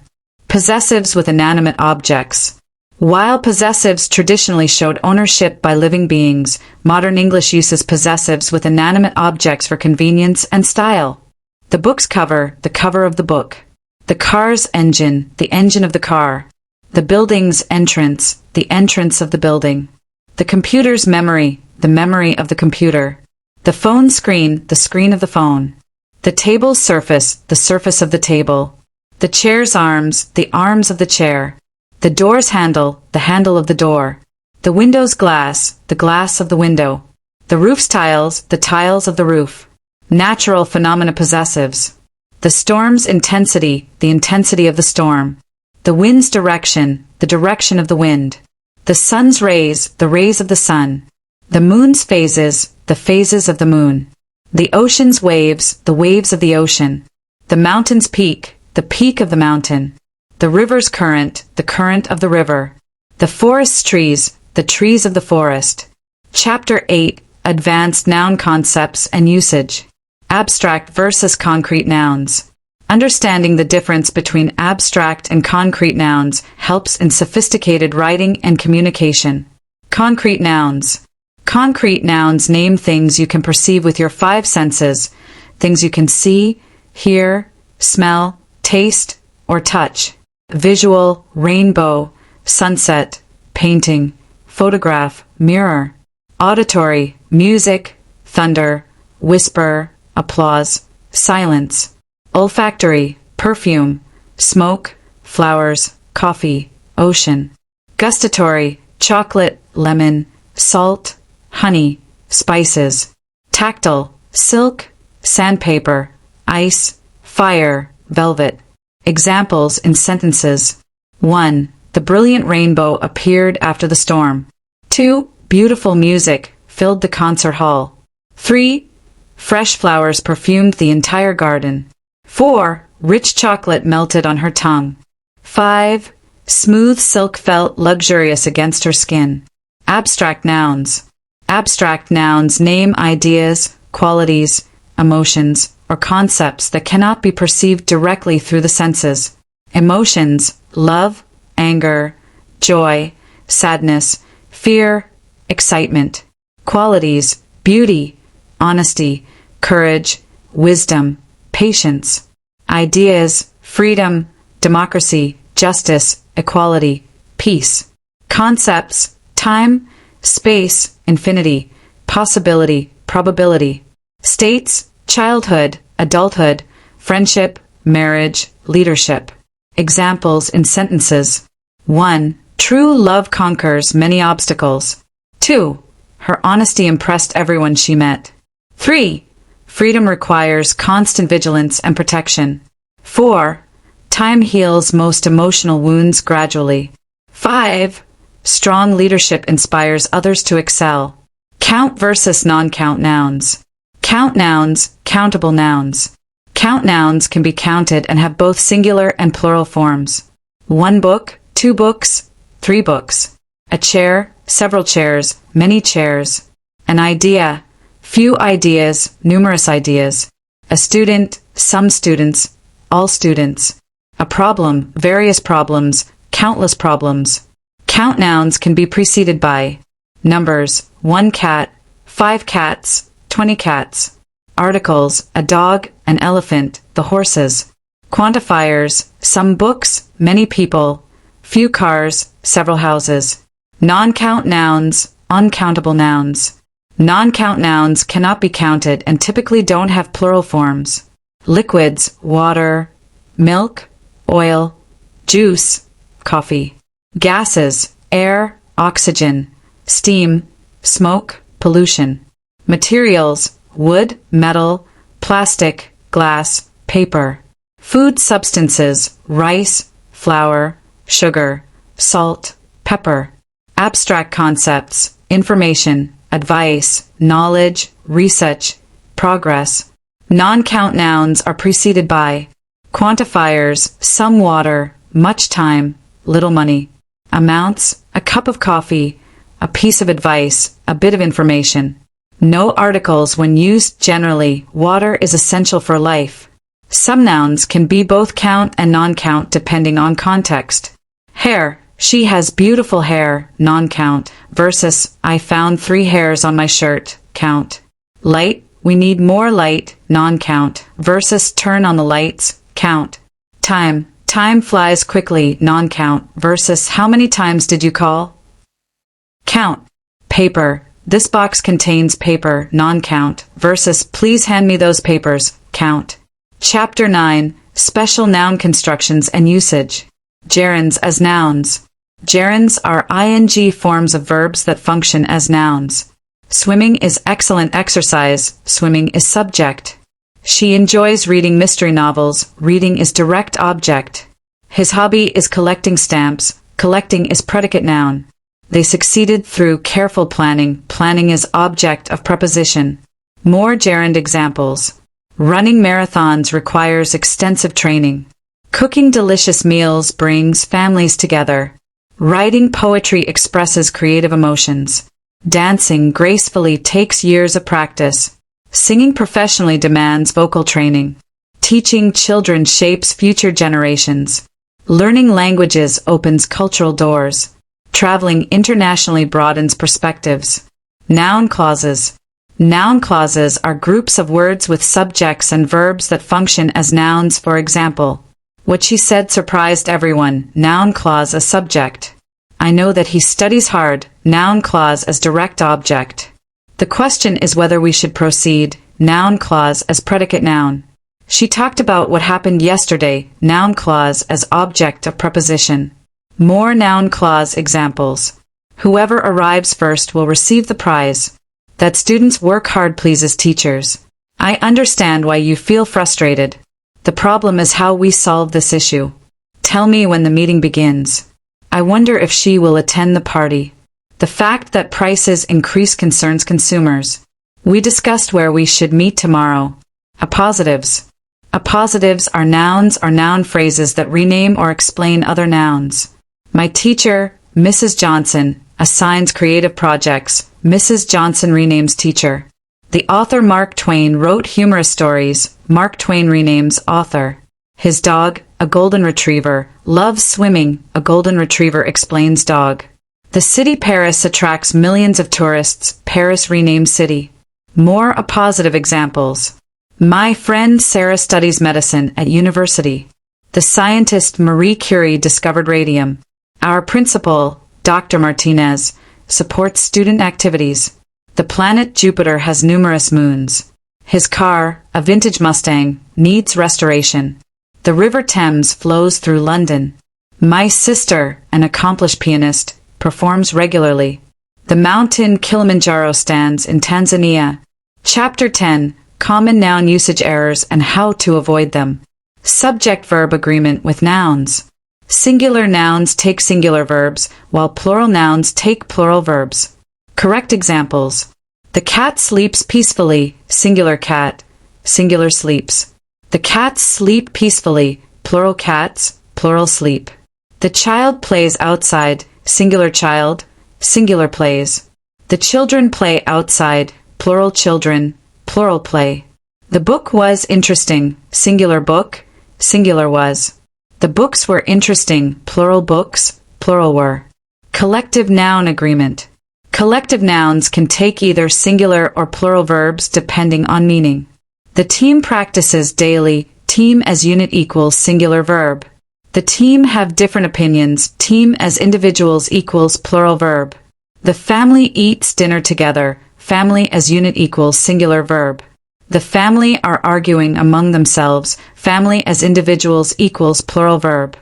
Possessives with inanimate objects. While possessives traditionally showed ownership by living beings, modern English uses possessives with inanimate objects for convenience and style. The book's cover, the cover of the book. The car's engine, the engine of the car. The building's entrance, the entrance of the building. The computer's memory, the memory of the computer. The phone screen, the screen of the phone. The table's surface, the surface of the table. The chair's arms, the arms of the chair. The door's handle, the handle of the door. The window's glass, the glass of the window. The roof's tiles, the tiles of the roof. Natural phenomena possessives. The storm's intensity, the intensity of the storm. The wind's direction, the direction of the wind. The sun's rays, the rays of the sun. The moon's phases, the phases of the moon. The ocean's waves, the waves of the ocean. The mountain's peak, the peak of the mountain. The river's current, the current of the river. The forest's trees, the trees of the forest. Chapter 8, Advanced Noun Concepts and Usage. Abstract versus concrete nouns. Understanding the difference between abstract and concrete nouns helps in sophisticated writing and communication. Concrete nouns. Concrete nouns name things you can perceive with your five senses, things you can see, hear, smell, taste, or touch. Visual, rainbow, sunset, painting, photograph, mirror. Auditory, music, thunder, whisper, applause, silence. Olfactory, perfume, smoke, flowers, coffee, ocean. Gustatory, chocolate, lemon, salt, honey, spices. Tactile, silk, sandpaper, ice, fire, velvet. Examples in sentences. 1. The brilliant rainbow appeared after the storm. 2. Beautiful music filled the concert hall. 3. Fresh flowers perfumed the entire garden. 4. Rich chocolate melted on her tongue. 5. Smooth silk felt luxurious against her skin. Abstract nouns. Abstract nouns name ideas, qualities, emotions, or concepts that cannot be perceived directly through the senses. Emotions, love, anger, joy, sadness, fear, excitement. Qualities, beauty, honesty, courage, wisdom, patience. Ideas, freedom, democracy, justice, equality, peace. Concepts, time, space, infinity, possibility, probability. States, childhood, adulthood, friendship, marriage, leadership. Examples in sentences. 1. True love conquers many obstacles. 2. Her honesty impressed everyone she met. 3. Freedom requires constant vigilance and protection. 4. Time heals most emotional wounds gradually. 5. Strong leadership inspires others to excel. Count versus non-count nouns. Count nouns, countable nouns. Count nouns can be counted and have both singular and plural forms. 1 book, 2 books, 3 books. A chair, several chairs, many chairs. An idea, few ideas, numerous ideas. A student, some students, all students. A problem, various problems, countless problems. Count nouns can be preceded by numbers, 1 cat, 5 cats, 20 cats. Articles, a dog, an elephant, the horses. Quantifiers, some books, many people, few cars, several houses. Non-count nouns, uncountable nouns. Non-count nouns cannot be counted and typically don't have plural forms. Liquids, water, milk, oil, juice, coffee. Gases, air, oxygen, steam, smoke, pollution. Materials, wood, metal, plastic, glass, paper. Food substances, rice, flour, sugar, salt, pepper. Abstract concepts, information, advice, knowledge, research, progress. Non-count nouns are preceded by quantifiers, some water, much time, little money. Amounts, a cup of coffee, a piece of advice, a bit of information. No articles when used generally. Water is essential for life. Some nouns can be both count and non-count depending on context. Hair, she has beautiful hair, non-count, versus I found 3 hairs on my shirt, count. Light, we need more light, non-count, versus turn on the lights, count. Time, time flies quickly, non-count, versus how many times did you call? Count. Paper, this box contains paper, non-count, versus please hand me those papers, count. Chapter 9, Special Noun Constructions and Usage. Gerunds as nouns. Gerunds are ing forms of verbs that function as nouns. Swimming is excellent exercise, swimming is subject. She enjoys reading mystery novels, reading is direct object. His hobby is collecting stamps, collecting is predicate noun. They succeeded through careful planning, planning is object of preposition. More gerund examples. Running marathons requires extensive training. Cooking delicious meals brings families together. Writing poetry expresses creative emotions. Dancing gracefully takes years of practice. Singing professionally demands vocal training. Teaching children shapes future generations. Learning languages opens cultural doors. Traveling internationally broadens perspectives. Noun clauses. Noun clauses are groups of words with subjects and verbs that function as nouns. For example, what she said surprised everyone. Noun clause as subject. I know that he studies hard. Noun clause as direct object. The question is whether we should proceed. Noun clause as predicate noun. She talked about what happened yesterday. Noun clause as object of preposition. More noun clause examples. Whoever arrives first will receive the prize. That students work hard pleases teachers. I understand why you feel frustrated. The problem is how we solve this issue. Tell me when the meeting begins. I wonder if she will attend the party. The fact that prices increase concerns consumers. We discussed where we should meet tomorrow. Appositives. Appositives are nouns or noun phrases that rename or explain other nouns. My teacher, Mrs. Johnson, assigns creative projects. Mrs. Johnson renames teacher. The author Mark Twain wrote humorous stories. Mark Twain renames author. His dog, a golden retriever, loves swimming. A golden retriever explains dog. The city Paris attracts millions of tourists. Paris renames city. More appositive examples. My friend Sarah studies medicine at university. The scientist Marie Curie discovered radium. Our principal, Dr. Martinez, supports student activities. The planet Jupiter has numerous moons. His car, a vintage Mustang, needs restoration. The River Thames flows through London. My sister, an accomplished pianist, performs regularly. The mountain Kilimanjaro stands in Tanzania. Chapter 10, Common Noun Usage Errors and How to Avoid Them. Subject-verb agreement with nouns. Singular nouns take singular verbs, while plural nouns take plural verbs. Correct examples. The cat sleeps peacefully, singular cat, singular sleeps. The cats sleep peacefully, plural cats, plural sleep. The child plays outside, singular child, singular plays. The children play outside, plural children, plural play. The book was interesting, singular book, singular was. The books were interesting, plural books, plural were. Collective noun agreement. Collective nouns can take either singular or plural verbs depending on meaning. The team practices daily, team as unit equals singular verb. The team have different opinions, team as individuals equals plural verb. The family eats dinner together, family as unit equals singular verb. The family are arguing among themselves, family as individuals equals plural verb.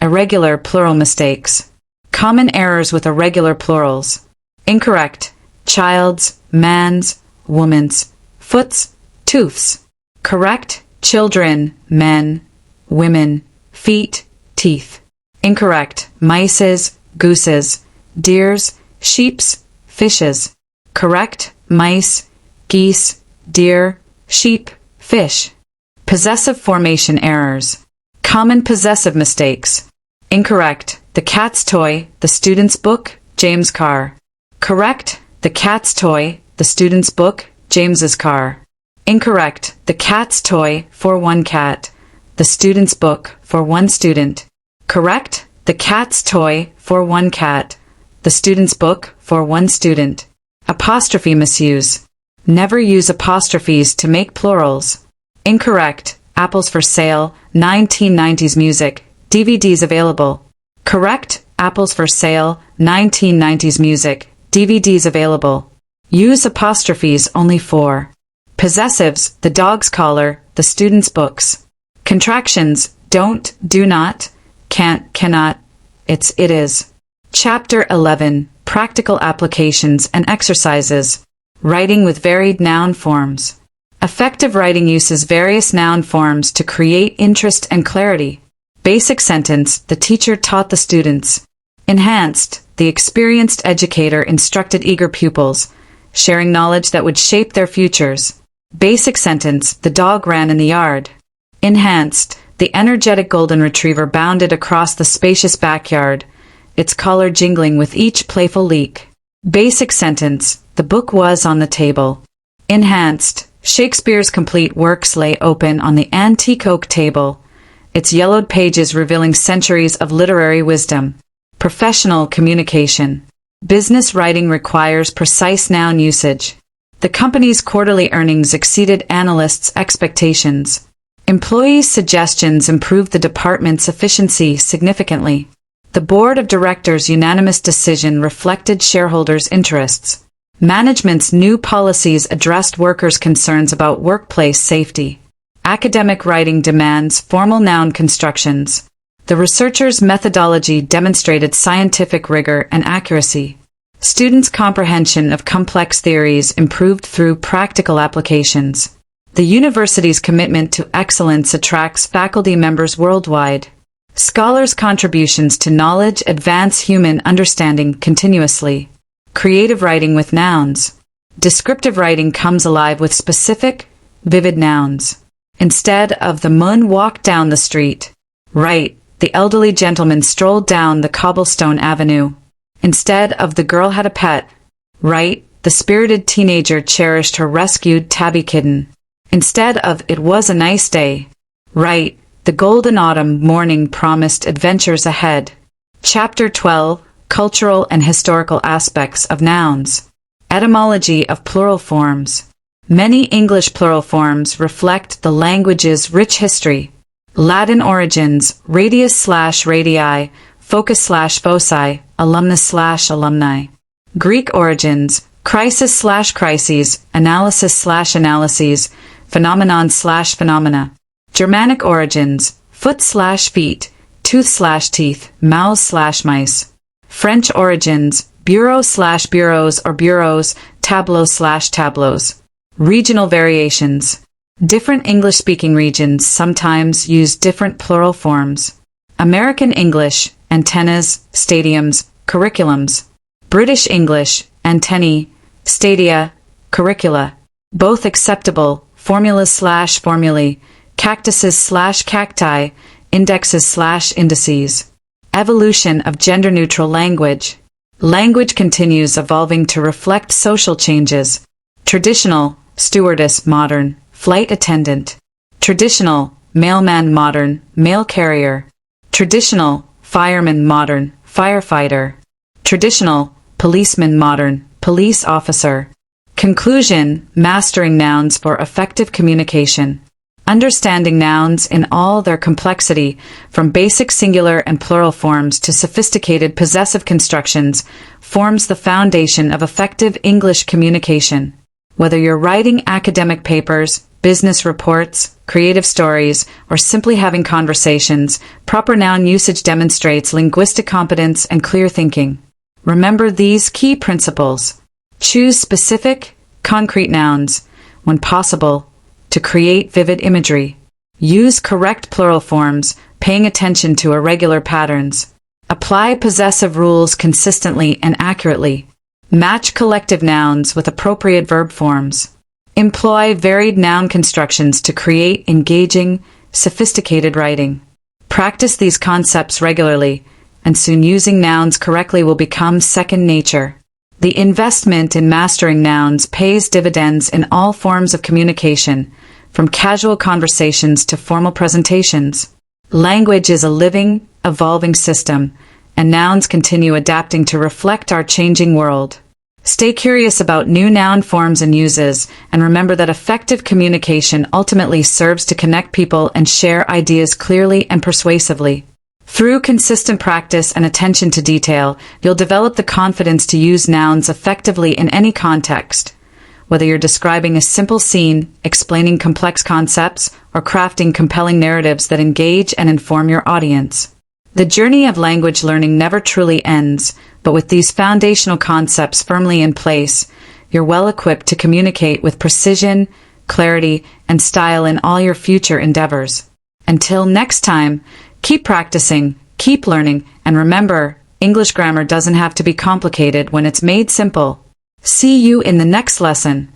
Irregular plural mistakes. Common errors with irregular plurals. Incorrect. Child's, man's, woman's, foot's, tooth's. Correct. Children, men, women, feet, teeth. Incorrect. Mice's, goose's, deer's, sheep's, fish's. Correct. Mice, geese, deer, sheep, fish. Possessive formation errors. Common possessive mistakes. Incorrect. The cat's toy, the student's book, James' car. Correct. The cat's toy, the student's book, James's car. Incorrect. The cat's toy, for one cat. The student's book, for one student. Correct. The cat's toy, for one cat. The student's book, for one student. Apostrophe misuse. Never use apostrophes to make plurals. Incorrect. Apples for sale, 1990s music, DVDs available. Correct. Apples for sale, 1990s music, DVDs available. Use apostrophes only for. Possessives, the dog's collar, the student's books. Contractions, don't, do not, can't, cannot, it is. Chapter 11, Practical Applications and Exercises. Writing with varied noun forms. Effective writing uses various noun forms to create interest and clarity. Basic sentence, the teacher taught the students. Enhanced, the experienced educator instructed eager pupils, sharing knowledge that would shape their futures. Basic sentence, the dog ran in the yard. Enhanced, the energetic golden retriever bounded across the spacious backyard, its collar jingling with each playful leak. Basic sentence, the book was on the table. Enhanced, Shakespeare's complete works lay open on the antique oak table, its yellowed pages revealing centuries of literary wisdom. Professional communication. Business writing requires precise noun usage. The company's quarterly earnings exceeded analysts' expectations. Employees' suggestions improved the department's efficiency significantly. The board of directors' unanimous decision reflected shareholders' interests. Management's new policies addressed workers' concerns about workplace safety. Academic writing demands formal noun constructions. The researchers' methodology demonstrated scientific rigor and accuracy. Students' comprehension of complex theories improved through practical applications. The university's commitment to excellence attracts faculty members worldwide. Scholars' contributions to knowledge advance human understanding continuously. Creative writing with nouns. Descriptive writing comes alive with specific, vivid nouns. Instead of the moon walked down the street, write, the elderly gentleman strolled down the cobblestone avenue. Instead of the girl had a pet, write, the spirited teenager cherished her rescued tabby kitten. Instead of it was a nice day, write, the golden autumn morning promised adventures ahead. Chapter 12, Cultural and Historical Aspects of Nouns. Etymology of Plural Forms. Many English plural forms reflect the language's rich history. Latin origins, radius/radii, focus/foci, alumnus/alumni. Greek origins, crisis/crises, analysis/analyses, phenomenon/phenomena. Germanic origins, foot/feet, tooth/teeth, mouse/mice. French origins, bureau/bureaus or bureaus, tableau/tableaux. Regional variations. Different English-speaking regions sometimes use different plural forms. American English, antennas, stadiums, curriculums. British English, antennae, stadia, curricula. Both acceptable, formulas/formulae, cactuses/cacti, indexes/indices. Evolution of gender-neutral language. Language continues evolving to reflect social changes. Traditional, stewardess, modern, flight attendant. Traditional, mailman, modern, mail carrier. Traditional, fireman, modern, firefighter. Traditional, policeman, modern, police officer. Conclusion: mastering nouns for effective communication. Understanding nouns in all their complexity, from basic singular and plural forms to sophisticated possessive constructions, forms the foundation of effective English communication. Whether you're writing academic papers, business reports, creative stories, or simply having conversations, proper noun usage demonstrates linguistic competence and clear thinking. Remember these key principles. Choose specific, concrete nouns, when possible, to create vivid imagery. Use correct plural forms, paying attention to irregular patterns. Apply possessive rules consistently and accurately. Match collective nouns with appropriate verb forms. Employ varied noun constructions to create engaging, sophisticated writing. Practice these concepts regularly, and soon using nouns correctly will become second nature. The investment in mastering nouns pays dividends in all forms of communication, from casual conversations to formal presentations. Language is a living, evolving system, and nouns continue adapting to reflect our changing world. Stay curious about new noun forms and uses, and remember that effective communication ultimately serves to connect people and share ideas clearly and persuasively. Through consistent practice and attention to detail, you'll develop the confidence to use nouns effectively in any context. Whether you're describing a simple scene, explaining complex concepts, or crafting compelling narratives that engage and inform your audience. The journey of language learning never truly ends, but with these foundational concepts firmly in place, you're well equipped to communicate with precision, clarity, and style in all your future endeavors. Until next time, keep practicing, keep learning, and remember, English grammar doesn't have to be complicated when it's made simple. See you in the next lesson.